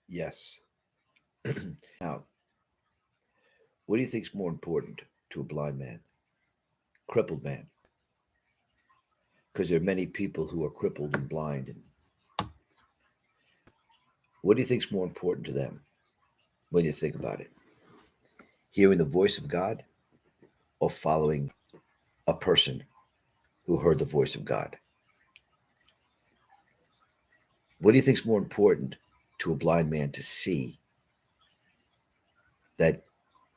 Yes. Now, what do you think is more important to a blind man, crippled man? Because there are many people who are crippled and blind. And what do you think is more important to them when you think about it? Hearing the voice of God or following a person who heard the voice of God? What do you think is more important to a blind man to see that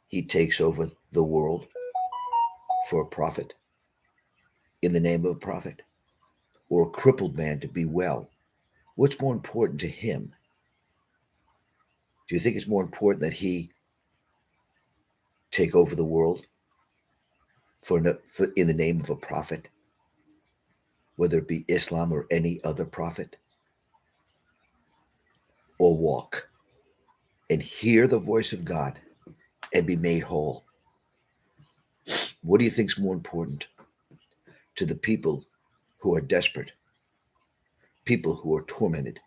he takes over the world for a profit in the name of a prophet, or a crippled man to be well? What's more important to him? Do you think it's more important that he take over the world for in the name of a prophet, whether it be Islam or any other prophet, or walk and hear the voice of God and be made whole? What do you think is more important to the people who are desperate, people who are tormented,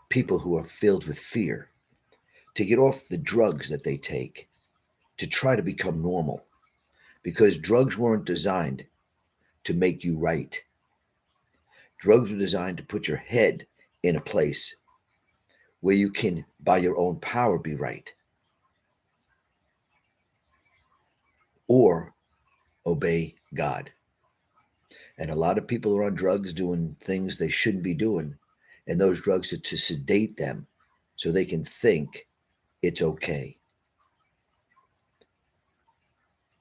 people who are filled with fear, to get off the drugs that they take, to try to become normal? Because drugs weren't designed to make you right. Drugs were designed to put your head in a place where you can, by your own power, be right, or obey God. And a lot of people are on drugs doing things they shouldn't be doing, and those drugs are to sedate them so they can think it's okay.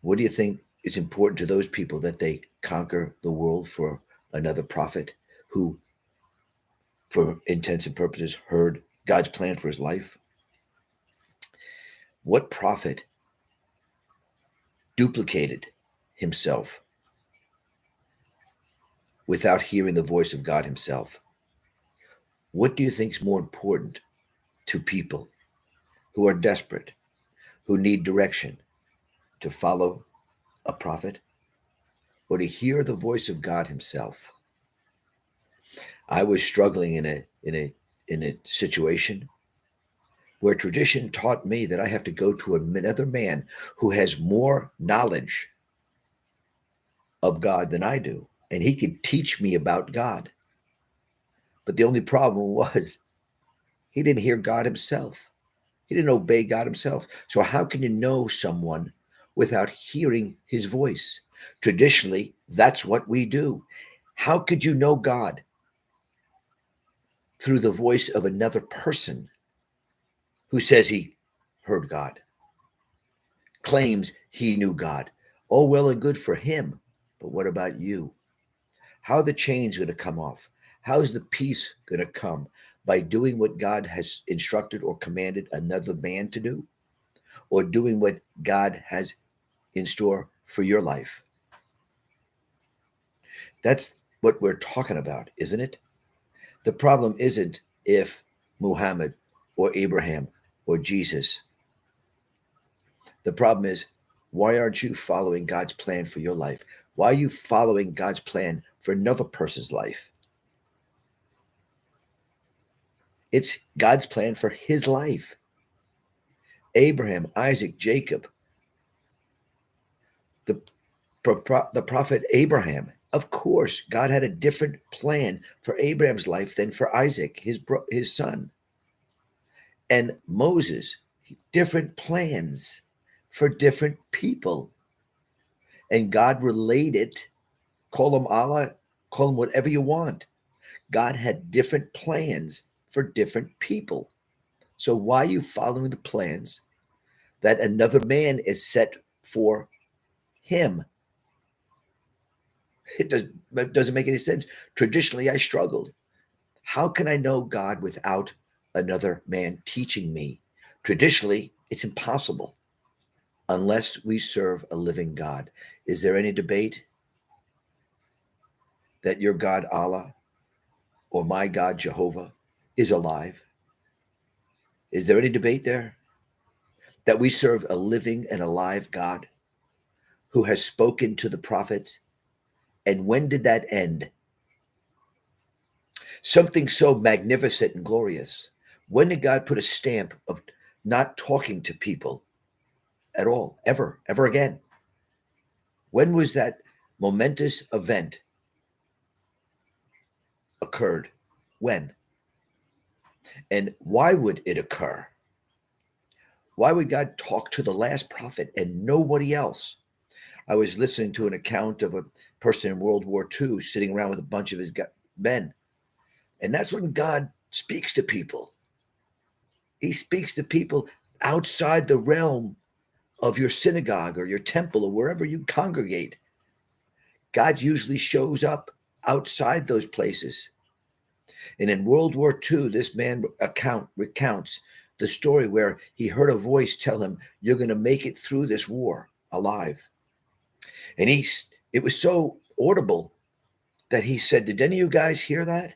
What do you think is important to those people, that they conquer the world for another prophet who, for intents and purposes, heard God's plan for his life? What prophet duplicated himself without hearing the voice of God himself? What do you think is more important to people who are desperate, who need direction, to follow a prophet or to hear the voice of God himself? I was struggling in a situation where tradition taught me that I have to go to another man who has more knowledge of God than I do, and he could teach me about God. But the only problem was he didn't hear God himself. He didn't obey God himself. So how can you know someone without hearing his voice? Traditionally, that's what we do. How could you know God through the voice of another person who says he heard God, claims he knew God? Oh, well and good for him. But what about you? How are the chains going to come off? How's the peace going to come? By doing what God has instructed or commanded another man to do, or doing what God has in store for your life? That's what we're talking about, isn't it? The problem isn't if Muhammad or Abraham or Jesus. The problem is, why aren't you following God's plan for your life? Why are you following God's plan for another person's life? It's God's plan for his life. Abraham, Isaac, Jacob, the, the prophet Abraham. Of course, God had a different plan for Abraham's life than for Isaac, his son. And Moses, different plans for different people. And God related, call him Allah, call him whatever you want. God had different plans for different people. So why are you following the plans that another man is set for him? It doesn't make any sense. Traditionally, I struggled. How can I know God without another man teaching me? Traditionally, it's impossible unless we serve a living God. Is there any debate that your God, Allah, or my God, Jehovah, is alive? Is there any debate there? That we serve a living and alive God who has spoken to the prophets? And when did that end? Something so magnificent and glorious. When did God put a stamp of not talking to people at all, ever again? When was that momentous event occurred? When? And why would it occur? Why would God talk to the last prophet and nobody else? I was listening to an account of a person in World War II sitting around with a bunch of his men. And that's when God speaks to people. He speaks to people outside the realm of your synagogue or your temple or wherever you congregate. God usually shows up outside those places. And in World War II, this man recounts the story where he heard a voice tell him, "You're going to make it through this war alive." And it was so audible that he said, "Did any of you guys hear that?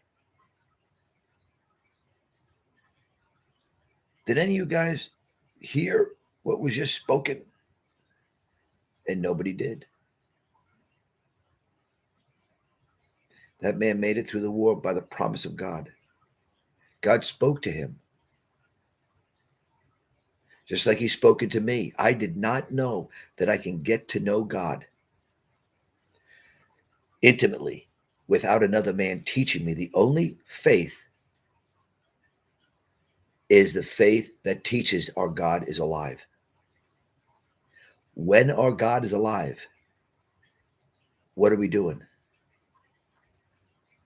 Did any of you guys hear what was just spoken?" And nobody did. That man made it through the war by the promise of God. God spoke to him, just like he's spoken to me. I did not know that I can get to know God intimately without another man teaching me. The only faith is the faith that teaches our God is alive. When our God is alive, what are we doing?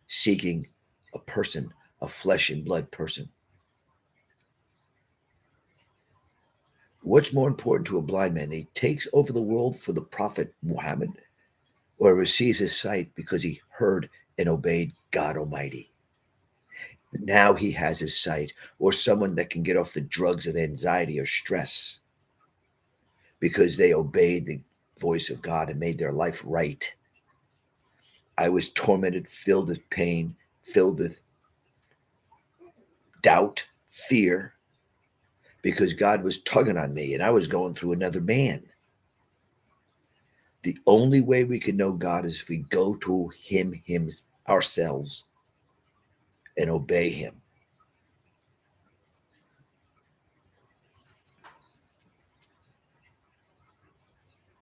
Seeking a person, a flesh and blood person. What's more important to a blind man? He takes over the world for the prophet Muhammad, or receives his sight because he heard and obeyed God Almighty. Now he has his sight, or someone that can get off the drugs of anxiety or stress because they obeyed the voice of God and made their life right. I was tormented, filled with pain, filled with doubt, fear, because God was tugging on me and I was going through another man. The only way we can know God is if we go to him ourselves and obey him.